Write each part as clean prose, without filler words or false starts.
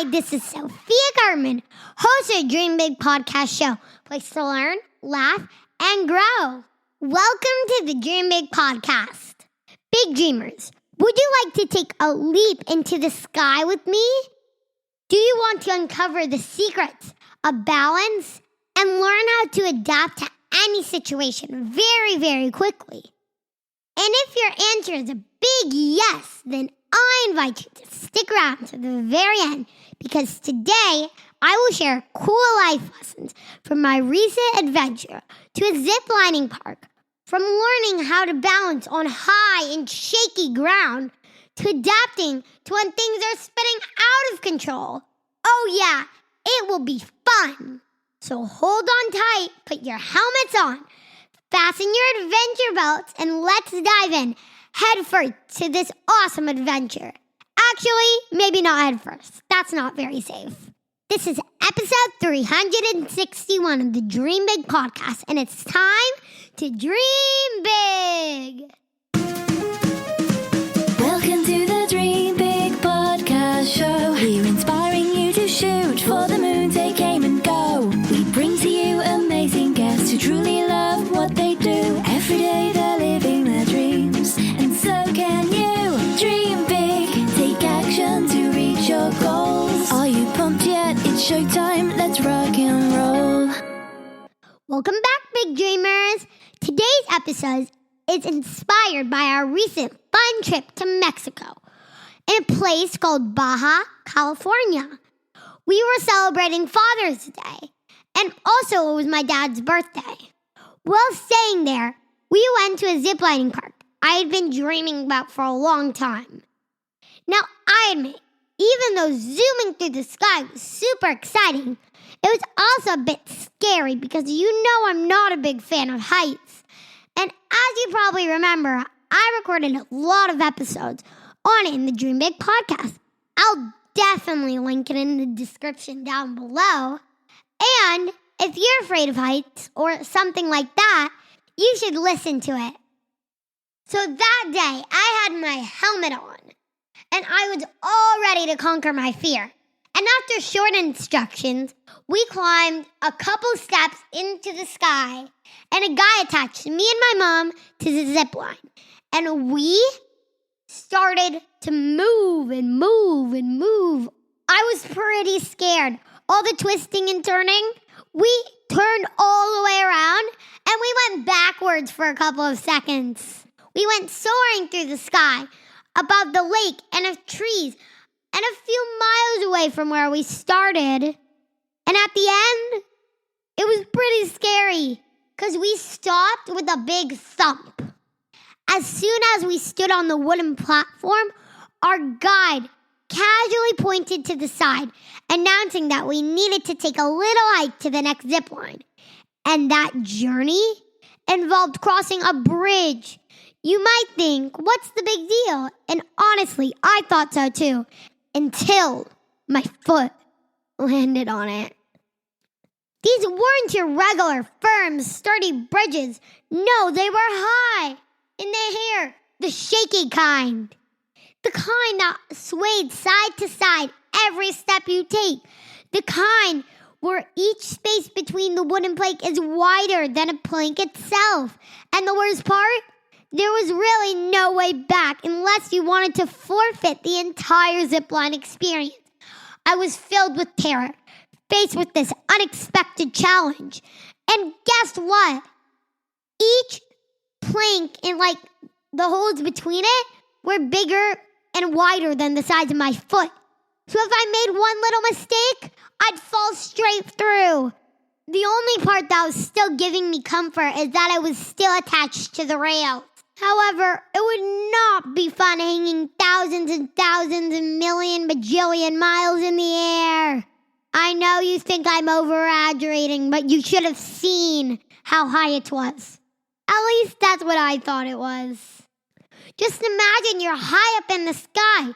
Hi, this is Sophia Karpman, host of the Dream Big podcast show, place to learn, laugh, and grow. Welcome to the Dream Big podcast. Big dreamers, would you like to take a leap into the sky with me? Do you want to uncover the secrets of balance and learn how to adapt to any situation very, very quickly? And if your answer is a big yes, then I invite you to stick around to the very end because today I will share cool life lessons from my recent adventure to a zip lining park, from learning how to balance on high and shaky ground to adapting to when things are spinning out of control. Oh yeah, it will be fun. So hold on tight, put your helmets on, fasten your adventure belts, and let's dive in head first to this awesome adventure. Actually, maybe not head first. That's not very safe. This is episode 361 of the Dream Big podcast, and it's time to dream big. Welcome to the Dream Big podcast show. We're inspiring you to shoot for the moon, take aim and go. We bring to you amazing guests who truly love what they do. Every day they're living their dreams, and so can you. Dream big, take action to reach your goals. Are you pumped yet? It's showtime, let's rock and roll. Welcome back, big dreamers. Today's episode is inspired by our recent fun trip to Mexico in a place called Baja California. We were celebrating Father's Day, and also it was my dad's birthday. While staying there, we went to a ziplining park I had been dreaming about for a long time. Now, I admit, even though zooming through the sky was super exciting, it was also a bit scary because you know I'm not a big fan of heights. And as you probably remember, I recorded a lot of episodes on it in the Dream Big podcast. I'll definitely link it in the description down below. And if you're afraid of heights or something like that, you should listen to it. So that day, I had my helmet on, and I was all ready to conquer my fear. And after short instructions, we climbed a couple steps into the sky, and a guy attached me and my mom to the zip line. And we started to move and move and move. I was pretty scared. All the twisting and turning, we turned all the way around, and we went backwards for a couple of seconds. We went soaring through the sky, above the lake and of trees, and a few miles away from where we started. And at the end, it was pretty scary, because we stopped with a big thump. As soon as we stood on the wooden platform, our guide casually pointed to the side, announcing that we needed to take a little hike to the next zip line. And that journey involved crossing a bridge. You might think, what's the big deal? And honestly, I thought so too, until my foot landed on it. These weren't your regular, firm, sturdy bridges. No, they were high in the air, the shaky kind. The kind that swayed side to side every step you take. The kind where each space between the wooden plank is wider than a plank itself. And the worst part? There was really no way back unless you wanted to forfeit the entire zipline experience. I was filled with terror, faced with this unexpected challenge. And guess what? Each plank and the holes between it were bigger and wider than the size of my foot. So if I made one little mistake, I'd fall straight through. The only part that was still giving me comfort is that I was still attached to the rails. However, it would not be fun hanging thousands and thousands and million bajillion miles in the air. I know you think I'm over-exaggerating, but you should have seen how high it was. At least that's what I thought it was. Just imagine you're high up in the sky,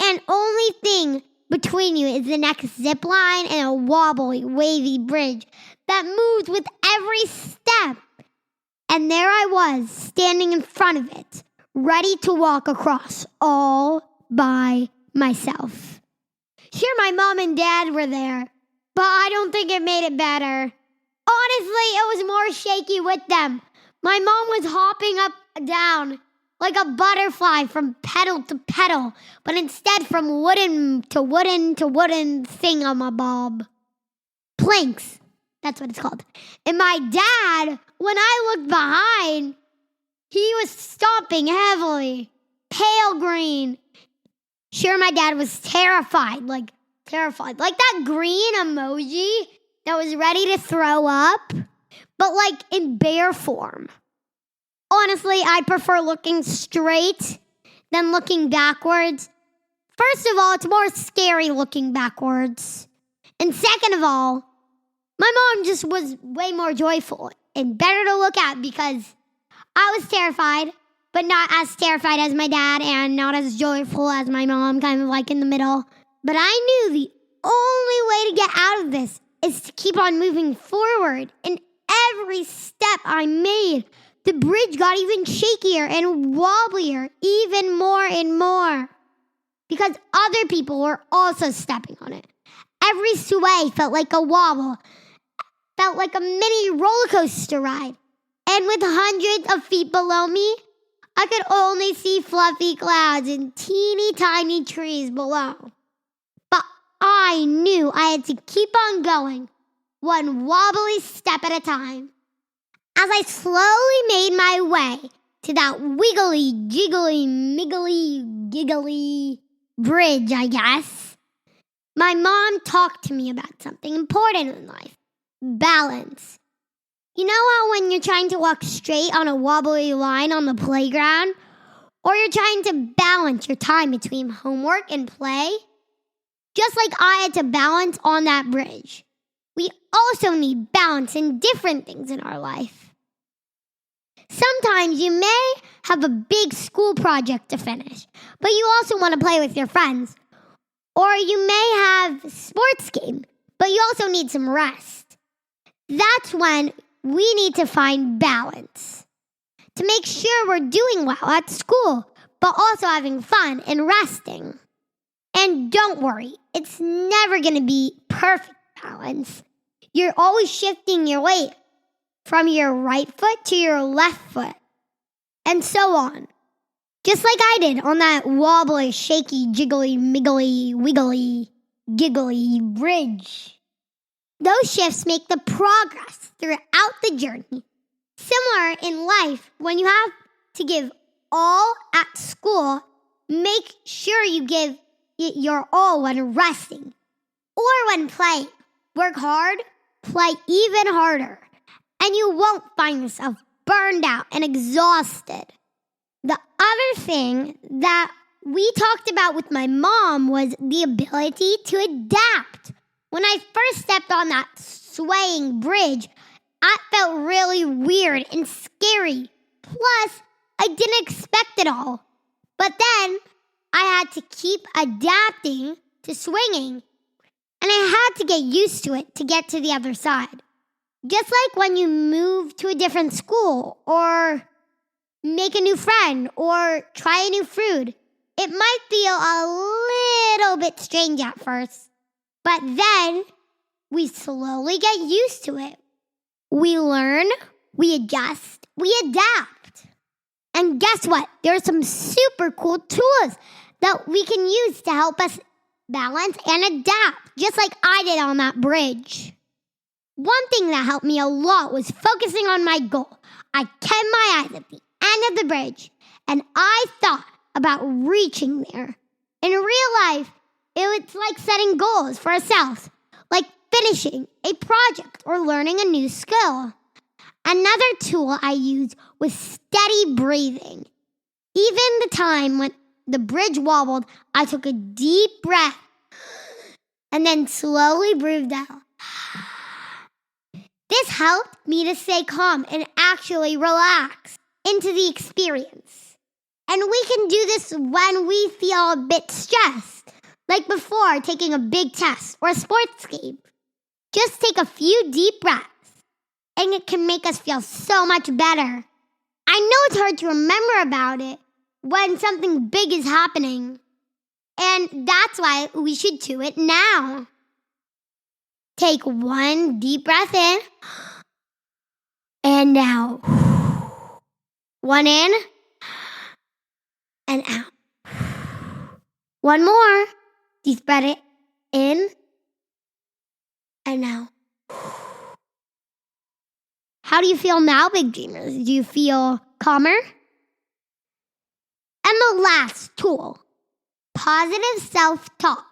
and only thing between you is the next zip line and a wobbly, wavy bridge that moves with every step. And there I was, standing in front of it, ready to walk across all by myself. Sure, my mom and dad were there, but I don't think it made it better. Honestly, it was more shaky with them. My mom was hopping up and down like a butterfly from petal to petal, but instead from wooden to wooden to wooden thingamabob. Planks, that's what it's called. And my dad, when I looked behind, he was stomping heavily, pale green. Sure, my dad was terrified, like that green emoji that was ready to throw up, but like in bear form. Honestly, I prefer looking straight than looking backwards. First of all, it's more scary looking backwards. And second of all, my mom just was way more joyful and better to look at because I was terrified, but not as terrified as my dad and not as joyful as my mom, kind of like in the middle. But I knew the only way to get out of this is to keep on moving forward. And every step I made, the bridge got even shakier and wobblier, even more and more. Because other people were also stepping on it. Every sway felt like a wobble, felt like a mini roller coaster ride. And with hundreds of feet below me, I could only see fluffy clouds and teeny tiny trees below. But I knew I had to keep on going, one wobbly step at a time. As I slowly made my way to that wiggly, jiggly, miggly, giggly bridge, I guess, my mom talked to me about something important in life: balance. You know how when you're trying to walk straight on a wobbly line on the playground, or you're trying to balance your time between homework and play? Just like I had to balance on that bridge, we also need balance in different things in our life. Sometimes you may have a big school project to finish, but you also want to play with your friends. Or you may have a sports game, but you also need some rest. That's when we need to find balance to make sure we're doing well at school, but also having fun and resting. And don't worry, it's never going to be perfect balance. You're always shifting your weight from your right foot to your left foot, and so on. Just like I did on that wobbly, shaky, jiggly, miggly, wiggly, giggly bridge. Those shifts make the progress throughout the journey. Similar in life, when you have to give all at school, make sure you give it your all when resting or when playing. Work hard, play even harder, and you won't find yourself burned out and exhausted. The other thing that we talked about with my mom was the ability to adapt. When I first stepped on that swaying bridge, I felt really weird and scary. Plus, I didn't expect it all. But then, I had to keep adapting to swinging, and I had to get used to it to get to the other side. Just like when you move to a different school, or make a new friend, or try a new food, it might feel a little bit strange at first. But then, we slowly get used to it. We learn, we adjust, we adapt. And guess what? There are some super cool tools that we can use to help us balance and adapt, just like I did on that bridge. One thing that helped me a lot was focusing on my goal. I kept my eyes at the end of the bridge, and I thought about reaching there. In real life, it was like setting goals for ourselves, like finishing a project or learning a new skill. Another tool I used was steady breathing. Even the time when the bridge wobbled, I took a deep breath and then slowly breathed out. This helped me to stay calm and actually relax into the experience. And we can do this when we feel a bit stressed, like before taking a big test or a sports game. Just take a few deep breaths, and it can make us feel so much better. I know it's hard to remember about it when something big is happening. And that's why we should do it now. Take one deep breath in. And out. One in. And out. One more. Deep breath in. And out. How do you feel now, big dreamers? Do you feel calmer? And the last tool, positive self-talk.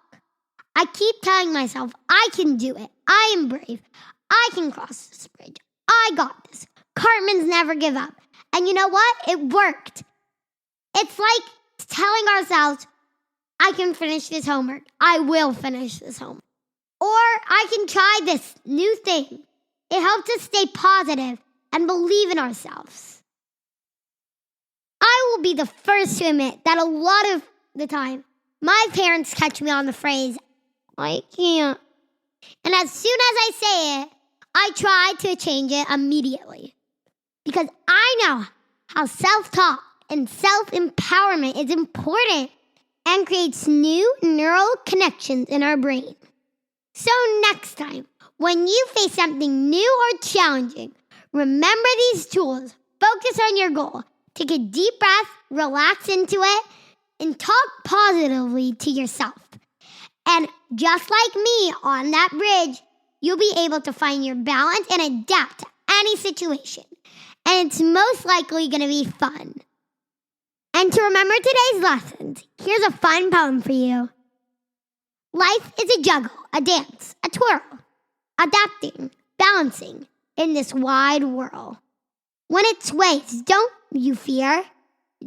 I keep telling myself, I can do it. I am brave. I can cross this bridge. I got this. Karpmans never give up. And you know what? It worked. It's like telling ourselves, I can finish this homework. I will finish this homework. Or I can try this new thing. It helps us stay positive and believe in ourselves. I will be the first to admit that a lot of the time, my parents catch me on the phrase, I can't. And as soon as I say it, I try to change it immediately. Because I know how self-talk and self-empowerment is important and creates new neural connections in our brain. So next time, when you face something new or challenging, remember these tools. Focus on your goal. Take a deep breath, relax into it, and talk positively to yourself. And just like me on that bridge, you'll be able to find your balance and adapt to any situation. And it's most likely going to be fun. And to remember today's lessons, here's a fun poem for you. Life is a juggle, a dance, a twirl, adapting, balancing in this wide whirl. When it sways, don't you fear.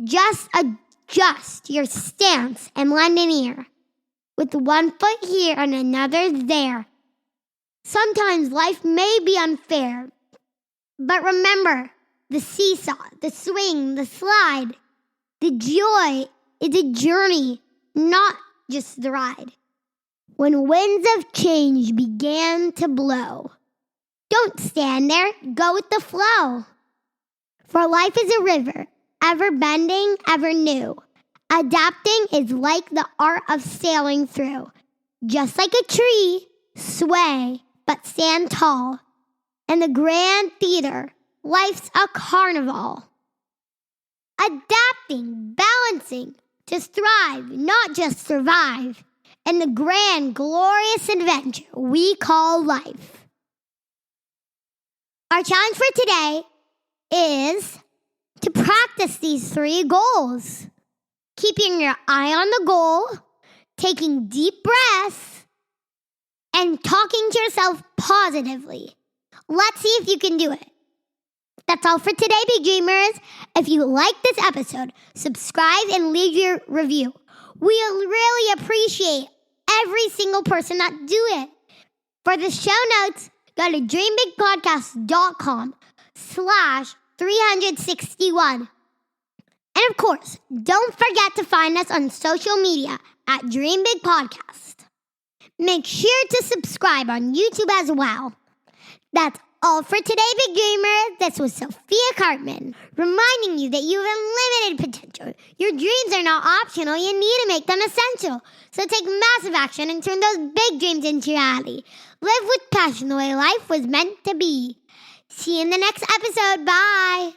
Just adjust your stance and lend an ear. With one foot here and another there. Sometimes life may be unfair, but remember the seesaw, the swing, the slide. The joy is a journey, not just the ride. When winds of change began to blow, don't stand there, go with the flow. For life is a river, ever bending, ever new. Adapting is like the art of sailing through. Just like a tree, sway, but stand tall. In the grand theater, life's a carnival. Adapting, balancing, to thrive, not just survive. In the grand, glorious adventure we call life. Our challenge for today is to practice these 3 goals. Keeping your eye on the goal, taking deep breaths, and talking to yourself positively. Let's see if you can do it. That's all for today, Big Dreamers. If you like this episode, subscribe and leave your review. We'll really appreciate every single person that do it. For the show notes, go to dreambigpodcast.com/361. And of course, don't forget to find us on social media at Dream Big Podcast. Make sure to subscribe on YouTube as well. That's all for today, Big Dreamers. This was Sophia Karpman, reminding you that you have unlimited potential. Your dreams are not optional. You need to make them essential. So take massive action and turn those big dreams into reality. Live with passion the way life was meant to be. See you in the next episode. Bye.